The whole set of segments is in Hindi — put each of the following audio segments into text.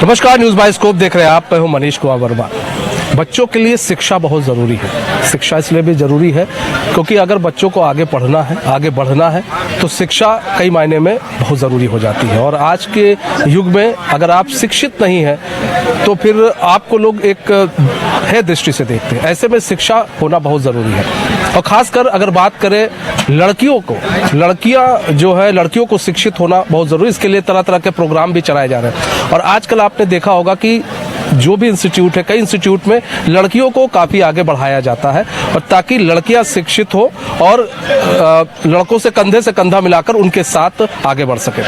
नमस्कार, न्यूज बाइस्कोप देख रहे हैं आप। मैं हूं मनीष कुमार वर्मा। बच्चों के लिए शिक्षा बहुत ज़रूरी है। शिक्षा इसलिए भी ज़रूरी है क्योंकि अगर बच्चों को आगे पढ़ना है, आगे बढ़ना है, तो शिक्षा कई मायने में बहुत ज़रूरी हो जाती है। और आज के युग में अगर आप शिक्षित नहीं हैं तो फिर आपको लोग एक है दृष्टि से देखते हैं। ऐसे में शिक्षा होना बहुत ज़रूरी है। और ख़ासकर अगर बात करें लड़कियों को, लड़कियों को शिक्षित होना बहुत ज़रूरी है। इसके लिए तरह तरह के प्रोग्राम भी चलाए जा रहे हैं। और आजकल आपने देखा होगा कि जो भी इंस्टीट्यूट है, कई इंस्टीट्यूट में लड़कियों को काफ़ी आगे बढ़ाया जाता है और ताकि लड़कियां शिक्षित हो और लड़कों से कंधा मिलाकर उनके साथ आगे बढ़ सके।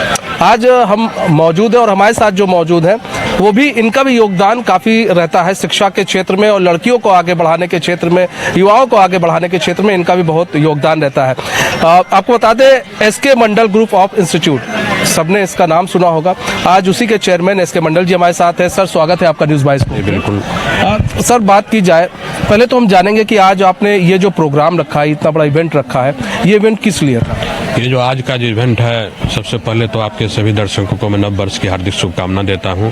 आज हम मौजूद हैं और हमारे साथ जो मौजूद हैं वो भी, इनका भी योगदान काफ़ी रहता है शिक्षा के क्षेत्र में और लड़कियों को आगे बढ़ाने के क्षेत्र में, युवाओं को आगे बढ़ाने के क्षेत्र में इनका भी बहुत योगदान रहता है। आपको बता दें, SK Mandal group of institute, सबने इसका नाम सुना होगा। आज उसी के चेयरमैन एसके मंडल जी हमारे साथ हैं। सर, स्वागत है आपका न्यूज़ बाइस में। बिल्कुल। सर, बात की जाए, पहले तो हम जानेंगे कि आज आपने ये जो प्रोग्राम रखा है, इतना बड़ा इवेंट रखा है, ये इवेंट किस लिए था? ये जो आज का जो इवेंट है, सबसे पहले तो आपके सभी दर्शकों को मैं नव वर्ष की हार्दिक शुभकामना देता हूँ।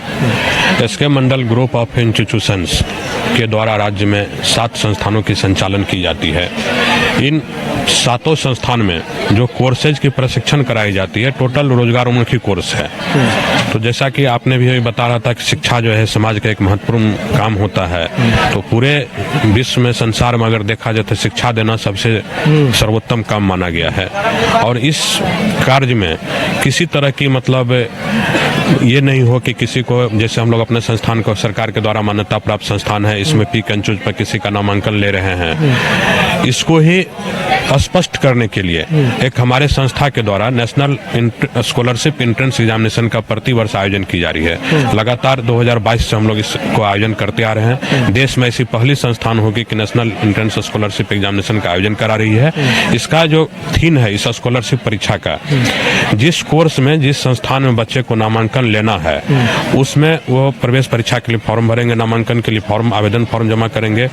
SK Mandal group of institutions के द्वारा राज्य में 7 संस्थानों की संचालन की जाती है। इन 7 संस्थान में जो कोर्सेज की प्रशिक्षण कराई जाती है, टोटल रोजगारोन्मुखी कोर्स है। तो जैसा कि आपने भी बता रहा था कि शिक्षा जो है समाज का एक महत्वपूर्ण काम होता है, तो पूरे विश्व में, संसार में अगर देखा जाए तो शिक्षा देना सबसे सर्वोत्तम काम माना गया है। और इस कार्य में किसी तरह की मतलब ये नहीं हो कि किसी को, जैसे हम लोग अपने संस्थान को सरकार के द्वारा मान्यता प्राप्त संस्थान है, इसमें पिक एंड चूज पर किसी का नामांकन ले रहे हैं, इसको ही स्पष्ट करने के लिए एक हमारे संस्था के द्वारा नेशनल स्कॉलरशिप एंट्रेंस एग्जामिनेशन का प्रतिवर्ष आयोजन की जा रही है। लगातार 2022 से हम लोग इसको आयोजन करते आ रहे हैं। देश में ऐसी पहली संस्थान होगी कि नेशनल एंट्रेंस स्कॉलरशिप एग्जामिनेशन का आयोजन करा रही है। इसका जो थीम है इस स्कॉलरशिप परीक्षा का, जिस कोर्स में, जिस संस्थान में बच्चे को नामांकन लेना है, उसमें वो प्रवेश परीक्षा के लिए फॉर्म भरेंगे, नामांकन के लिए आवेदन फॉर्म जमा करेंगे।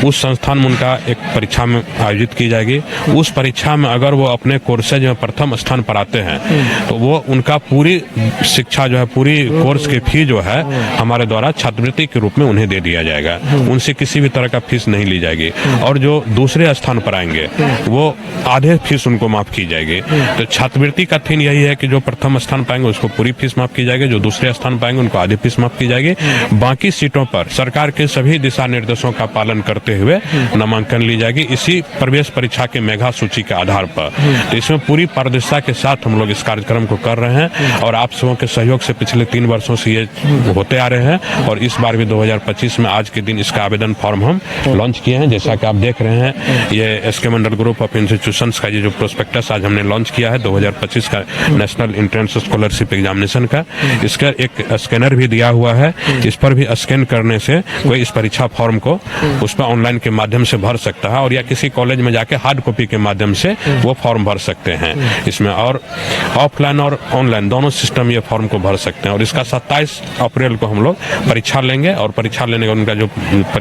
उस संस्थान में उनका एक परीक्षा में आयोजित की जाएगी। उस परीक्षा में अगर वो अपने कोर्सेज में प्रथम स्थान पर आते हैं तो वो उनका पूरी शिक्षा जो है, पूरी कोर्स की फी जो है हमारे द्वारा छात्रवृत्ति के रूप में उन्हें दे दिया जाएगा। उनसे किसी भी तरह का फीस नहीं ली जाएगी। और जो दूसरे स्थान पर आएंगे वो आधे फीस उनको माफ की जाएगी। तो छात्रवृत्ति का थीम यही है कि जो प्रथम स्थान पाएंगे उसको पूरी फीस माफ की जाएगी, जो दूसरे स्थान पाएंगे उनको आधी फीस माफ की जाएगी। बाकी सीटों पर सरकार के सभी दिशा निर्देशों का पालन करते हुए नामांकन ली जाएगी, इसी प्रवेश परीक्षा के मेधा सूची के आधार पर। तो इसमें पूरी पारदर्शिता के साथ हम लोग इस कार्यक्रम को कर रहे हैं और आप सबों के सहयोग से पिछले 3 वर्षों से ये होते आ रहे हैं। और इस बार भी 2025 में आज के दिन इसका आवेदन फॉर्म हम लॉन्च किए हैं। जैसा कि आप देख रहे हैं, ये SK Mandal group of institutions का ये जो प्रोस्पेक्टस आज हमने लॉन्च किया है 2025 का नेशनल एंट्रेंस स्कॉलरशिप एग्जामिनेशन का, इसका एक स्कैनर भी दिया हुआ है। इस पर भी स्कैन करने से कोई इस परीक्षा फॉर्म को उस पर ऑनलाइन के माध्यम से भर सकता है और या किसी कॉलेज में जाके हार्ड कॉपी के माध्यम से वो फॉर्म भर सकते हैं इसमें। और ऑफलाइन और ऑनलाइन दोनों सिस्टम ये फॉर्म को भर सकते हैं। और इसका 27 अप्रैल को हम लोग परीक्षा लेंगे और परीक्षा लेने का उनका जो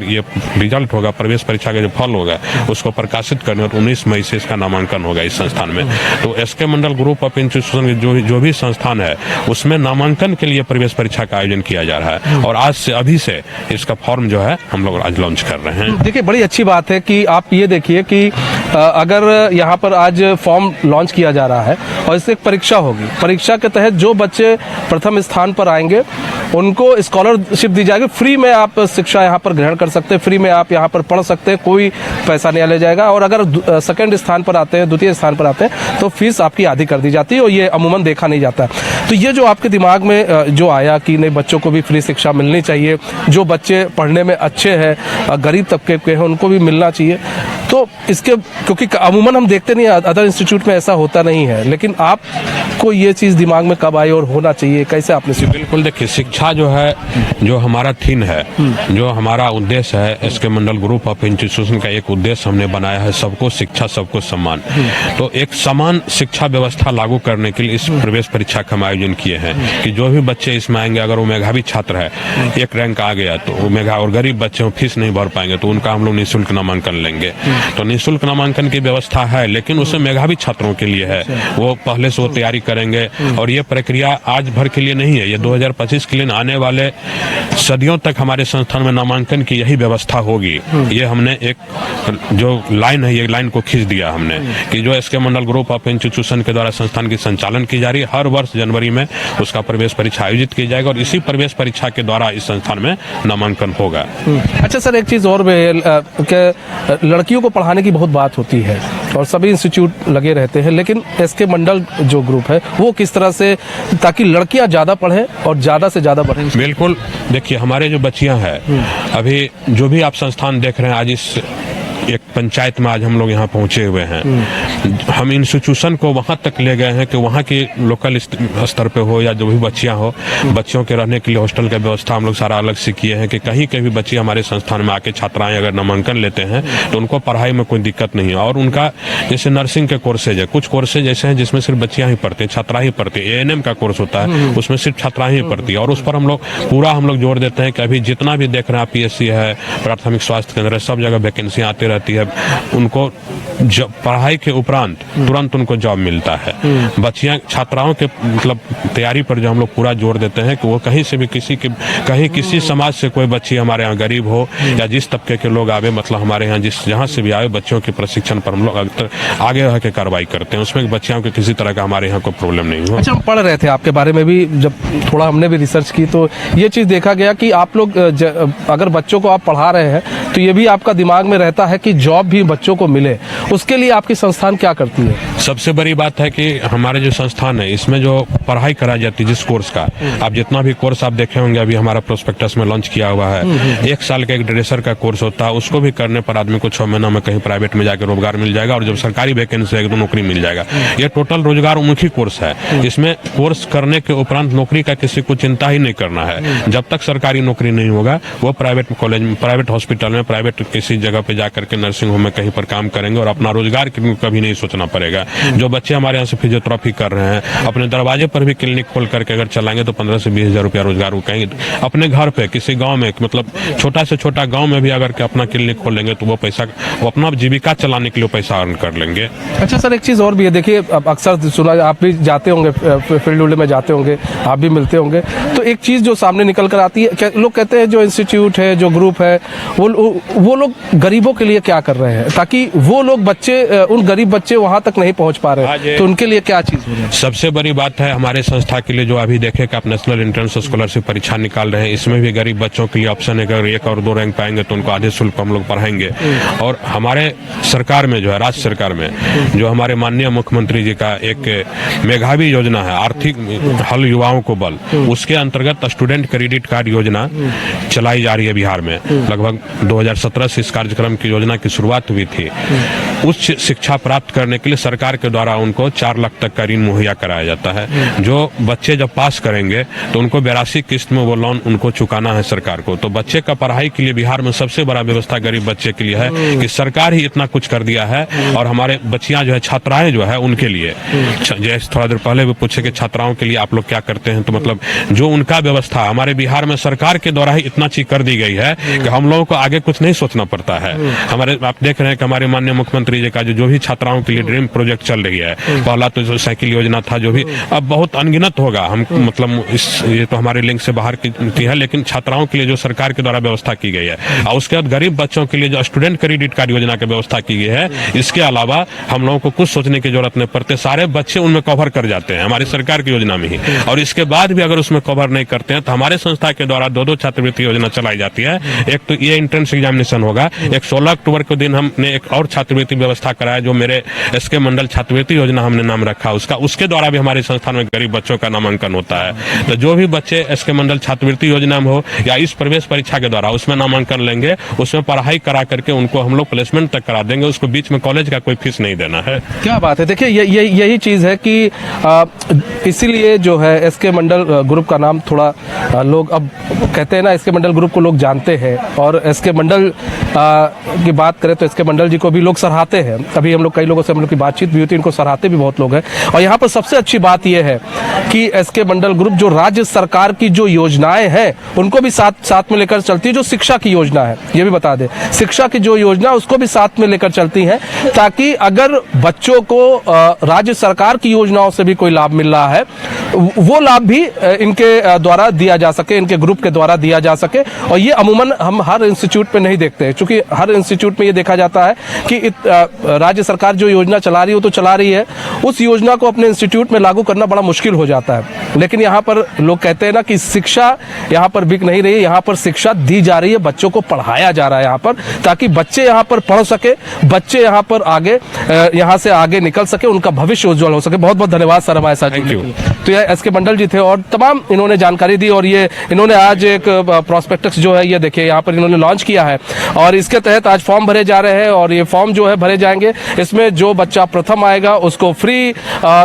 ये रिजल्ट होगा, प्रवेश परीक्षा का जो फल होगा, उसको प्रकाशित करने और 19 मई से इसका नामांकन होगा इस संस्थान में। तो SK Mandal group of institution जो भी संस्थान है उसमें नामांकन के लिए प्रवेश परीक्षा का आयोजन किया जा रहा है। और आज से, अभी से इसका फॉर्म जो है हम लोग आज लॉन्च कर रहे हैं। देखिए, बड़ी अच्छी बात है कि आप ये देखिए कि अगर यहाँ पर आज फॉर्म लॉन्च किया जा रहा है और इससे एक परीक्षा होगी। परीक्षा के तहत जो बच्चे प्रथम स्थान पर आएंगे उनको स्कॉलरशिप दी जाएगी। फ्री में आप शिक्षा यहाँ पर ग्रहण कर सकते हैं, फ्री में आप यहाँ पर पढ़ सकते हैं, कोई पैसा नहीं लिया जाएगा। और अगर सेकंड स्थान पर आते हैं, द्वितीय स्थान पर आते हैं, तो फीस आपकी आधी कर दी जाती है और ये अमूमन देखा नहीं जाता। तो ये जो आपके दिमाग में जो आया कि नहीं, बच्चों को भी फ्री शिक्षा मिलनी चाहिए, जो बच्चे पढ़ने में अच्छे हैं, गरीब तबके के हैं, उनको भी मिलना चाहिए। तो इसके, क्योंकि अमूमन हम देखते नहीं, अदर इंस्टीट्यूट में ऐसा होता नहीं है, लेकिन आपको ये चीज़ दिमाग में कब आई और होना चाहिए, कैसे आपने सीखा? बिल्कुल, देखिए, शिक्षा जो है, जो हमारा थीम है, जो हमारा उद्देश्य है, SK Mandal group of institution का एक उद्देश्य हमने बनाया है, सबको शिक्षा, सबको सम्मान। तो एक समान शिक्षा व्यवस्था लागू करने के लिए इस प्रवेश परीक्षा का हम आयोजन किए हैं कि जो भी बच्चे इसमें आएंगे, अगर वो मेधावी छात्र है, एक रैंक आ गया, तो वो मेधा, और गरीब बच्चे फीस नहीं भर पाएंगे तो उनका हम लोग निःशुल्क नामांकन लेंगे। तो निःशुल्क नामांकन की व्यवस्था है, लेकिन उसमें मेधावी छात्रों के लिए है। वो पहले से वो तैयारी करेंगे और ये प्रक्रिया आज भर के लिए नहीं है, ये 2025 के लिए आने वाले सदियों तक हमारे संस्थान में नामांकन की यही व्यवस्था होगी। ये हमने एक जो लाइन है, ये लाइन को खींच दिया हमने कि जो SK Mandal group of institution के द्वारा संस्थान की संचालन की जा रही है, हर वर्ष जनवरी में उसका प्रवेश परीक्षा आयोजित की जाएगा और इसी प्रवेश परीक्षा के द्वारा इस संस्थान में नामांकन होगा। अच्छा सर, एक चीज़ और भी है कि लड़कियों को पढ़ाने की बहुत बात होती है और सभी इंस्टीट्यूट लगे रहते हैं, लेकिन एसके मंडल जो ग्रुप है वो किस तरह से, ताकि लड़कियां ज़्यादा पढ़ें और ज़्यादा से ज़्यादा बढ़ें? बिल्कुल, देखिए हमारे जो बच्चियां हैं, अभी जो भी आप संस्थान देख रहे हैं, आज इस एक पंचायत में आज हम लोग यहाँ पहुंचे हुए हैं। हम इंस्टीट्यूशन को वहां तक ले गए हैं कि वहां के लोकल स्तर पे हो या जो भी बच्चियां हो, बच्चियों के रहने के लिए हॉस्टल की व्यवस्था हम लोग सारा अलग से किए हैं कि कहीं के भी बच्चे हमारे संस्थान में आके छात्राएं अगर नामांकन लेते हैं तो उनको पढ़ाई में कोई दिक्कत नहीं है। और उनका जैसे नर्सिंग के कोर्सेज है, कुछ कोर्सेज ऐसे हैं जिसमें सिर्फ बच्चियां ही पढ़ती हैं, छात्रा ही पढ़ती है। ANM का कोर्स होता है, उसमें सिर्फ छात्रा ही पढ़ती है और उस पर हम लोग जोर देते हैं कि अभी जितना भी देख रहे हैं, PSC है, प्राथमिक स्वास्थ्य केंद्र है, सब जगह वैकेंसी आती रहती है। उनको पढ़ाई के उपरांत तुरंत उनको जॉब मिलता है। बच्चियां छात्राओं के मतलब तैयारी पर जो हम लोग पूरा जोर देते हैं कि वो कहीं से भी किसी समाज से कोई बच्ची हमारे यहाँ गरीब हो या जिस तबके के लोग आवे, मतलब हमारे यहाँ जहाँ से भी आए, बच्चों के प्रशिक्षण पर हम लोग आगे रह के कार्रवाई करते हैं। उसमें बच्चियों को किसी तरह का हमारे यहाँ कोई प्रॉब्लम नहीं हो। अच्छा, हम पढ़ रहे थे आपके बारे में भी, जब थोड़ा हमने भी रिसर्च की तो ये चीज़ देखा गया कि आप लोग अगर बच्चों को आप पढ़ा रहे हैं तो ये भी आपका दिमाग में रहता है कि जॉब भी बच्चों को मिले। उसके लिए आपकी संस्थान क्या करती है? सबसे बड़ी बात है कि हमारे जो संस्थान है, इसमें जो पढ़ाई कराई जाती है जिस कोर्स का, आप जितना भी कोर्स आप देखे होंगे, अभी हमारा प्रोस्पेक्टस में लॉन्च किया हुआ है। 1 साल का एक ड्रेसर का कोर्स होता है, उसको भी करने पर आदमी को 6 महीना में कहीं प्राइवेट में जाकर रोजगार मिल जाएगा और जब सरकारी वैकेंसी है तो नौकरी मिल जाएगा। ये टोटल रोजगार उन्मुखी कोर्स है। इसमें कोर्स करने के उपरांत नौकरी का किसी को चिंता ही नहीं करना है। जब तक सरकारी नौकरी नहीं होगा, वो प्राइवेट कॉलेज में, प्राइवेट हॉस्पिटल में, प्राइवेट किसी जगह पे जाकर के नर्सिंग होम में कहीं पर काम करेंगे और अपना रोजगार कभी नहीं सोचना पड़ेगा। जो बच्चे हमारे यहाँ से फिजियोथेरेपी कर रहे हैं, अपने दरवाजे पर भी क्लिनिक खोल करके अगर चलाएंगे तो 15 से 20 हजार रुपया रोजगार उठाएंगे। अपने घर पे किसी गांव में, मतलब छोटा से छोटा गांव में भी अगर के अपना क्लिनिक खोल लेंगे तो वो पैसा, वो अपना जीविका चलाने के लिए पैसा अर्न कर लेंगे। अच्छा सर, एक चीज़ और भी है, देखिए अब अक्सर सुना, आप भी जाते होंगे फील्ड में जाते होंगे, आप भी मिलते होंगे, तो एक चीज़ जो सामने निकल कर आती है, लोग कहते हैं जो इंस्टीट्यूट है, जो ग्रुप है, वो लोग गरीबों के लिए क्या कर रहे हैं, ताकि वो लोग बच्चे, उन गरीब बच्चे वहां तक नहीं पहुंच पा रहे, तो उनके लिए क्या चीज हो रही है? सबसे बड़ी बात है हमारे संस्था के लिए, जो अभी देखे कि आप नेशनल एंट्रेंस स्कॉलरशिप परीक्षा निकाल रहे हैं, इसमें भी गरीब बच्चों के लिए ऑप्शन है, अगर 1 और 2 रैंक पाएंगे तो उनको आधे शुल्क हम लोग पढ़ाएंगे। और हमारे सरकार में जो है, राज्य सरकार में जो हमारे माननीय मुख्यमंत्री जी का एक मेधावी योजना है, आर्थिक हल युवाओं को बल, उसके अंतर्गत स्टूडेंट क्रेडिट कार्ड योजना चलाई जा रही है बिहार में। लगभग 2017 से इस कार्यक्रम की योजना की शुरुआत हुई थी। उच्च शिक्षा प्राप्त करने के लिए सरकार के द्वारा उनको 4 लाख तक का ऋण मुहैया कराया जाता है। जो बच्चे जब पास करेंगे तो उनको 82 किस्त में वो लोन उनको चुकाना है सरकार को। तो बच्चे का पढ़ाई के लिए बिहार में सबसे बड़ा व्यवस्था गरीब बच्चे के लिए है कि सरकार ही इतना कुछ कर दिया है। और हमारे बच्चियां जो है, छात्राएं जो है, उनके लिए, जैसे थोड़ा देर पहले भी पूछे कि छात्राओं के लिए आप लोग क्या करते हैं, तो मतलब जो उनका व्यवस्था हमारे बिहार में सरकार के द्वारा ही इतना चीज कर दी गई है कि हम लोगों को आगे कुछ नहीं सोचना पड़ता है। हमारे, आप देख रहे हैं कि हमारे माननीय मुख्यमंत्री जी का जो भी छात्राओं के लिए ड्रीम प्रोजेक्ट चल रही है, पहला तो जो साइकिल योजना था, जो भी अब बहुत अनगिनत होगा, हम मतलब ये तो हमारे लिंक से बाहर की है, लेकिन छात्राओं के लिए जो सरकार के द्वारा व्यवस्था की गई है, और उसके बाद गरीब बच्चों के लिए जो स्टूडेंट क्रेडिट कार्ड योजना की व्यवस्था की गई है, इसके अलावा हम लोगों को कुछ सोचने की जरूरत नहीं पड़ती, सारे बच्चे उनमें कवर कर जाते हैं हमारी सरकार की योजना में ही। और इसके बाद भी अगर उसमें कवर नहीं करते हैं तो हमारे संस्था के द्वारा 2 छात्रवृत्ति योजना चलाई जाती है। एक तो ये एंट्रेंस एग्जामिनेशन होगा, एक 16 अक्टूबर के दिन हमने एक और छात्रवृत्ति व्यवस्था कराया, जो मेरे एसके मंडल छात्रवृत्ति योजना हमने नाम रखा उसका, उसके द्वारा भी हमारे संस्थान में गरीब बच्चों का नामांकन होता है। तो जो भी बच्चे एसके मंडल छात्रवृत्ति योजना में हो या इस प्रवेश परीक्षा के द्वारा उसमें नामांकन लेंगे, उसमें पढ़ाई करा करके उनको हम लोग प्लेसमेंट तक करा देंगे, उसको बीच में कॉलेज का कोई फीस नहीं देना है। क्या बात है, देखिए यही चीज है कि इसीलिए जो है एसके मंडल ग्रुप का नाम थोड़ा लोग अब कहते हैं ना, एसके मंडल ग्रुप को लोग जानते हैं, और एसके मंडल की बात करें तो एसके मंडल जी को भी लोग सराहते हैं। अभी हम लोग कई लोगों से हम लोग की बातचीत विभूति, इनको सराहते भी बहुत लोग हैं। और यहाँ पर सबसे अच्छी बात यह है कि एसके मंडल ग्रुप जो राज्य सरकार की जो योजनाएं हैं उनको भी साथ में लेकर चलती है। जो शिक्षा की योजना है, ये भी बता दें, शिक्षा की जो योजना उसको भी साथ में लेकर चलती है, ताकि अगर बच्चों को राज्य सरकार की योजनाओं से भी कोई लाभ मिल रहा है, वो लाभ भी इनके द्वारा दिया जा सके, इनके ग्रुप के द्वारा दिया जा सके। और ये अमूमन हम हर इंस्टीट्यूट में नहीं देखते हैं, क्योंकि हर इंस्टीट्यूट में ये देखा जाता है कि राज्य सरकार जो योजना चला रही हो तो चला रही है, उस योजना को अपने इंस्टीट्यूट में लागू करना बड़ा मुश्किल हो जाता है। लेकिन यहाँ पर लोग कहते हैं ना कि शिक्षा यहाँ पर बिक नहीं रही है, यहाँ पर शिक्षा दी जा रही है, बच्चों को पढ़ाया जा रहा है यहाँ पर, ताकि बच्चे यहाँ पर पढ़ सके, बच्चे यहाँ पर आगे यहाँ से आगे निकल सके, उनका भविष्य उज्जवल हो सके। बहुत बहुत धन्यवाद सर हमारे साथ। Thank you. तो ये एसके मंडल जी थे और तमाम इन्होंने जानकारी दी। और ये इन्होंने आज एक प्रोस्पेक्टस जो है ये देखिए यहाँ पर इन्होंने लॉन्च किया है, और इसके तहत आज फॉर्म भरे जा रहे हैं। और ये फॉर्म जो है भरे जाएंगे, इसमें जो बच्चा प्रथम आएगा उसको फ्री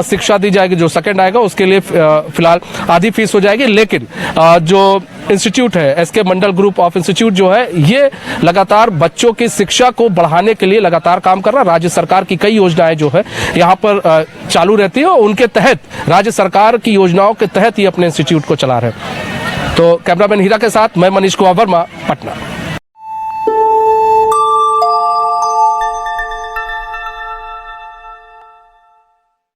शिक्षा दी जाएगी, जो सेकंड आएगा उसके लिए फिलहाल आधी फीस हो जाएगी। लेकिन जो इंस्टीट्यूट है SK Mandal group of institute जो है, ये लगातार बच्चों की शिक्षा को बढ़ाने के लिए लगातार काम कर रहा है। राज्य सरकार की कई योजनाएं जो है यहाँ पर चालू रहती है, और उनके तहत राज्य सरकार की योजनाओं के तहत ही अपने इंस्टीट्यूट को चला रहे हैं। तो कैमरामैन हीरा के साथ मैं मनीष कुमार वर्मा, पटना।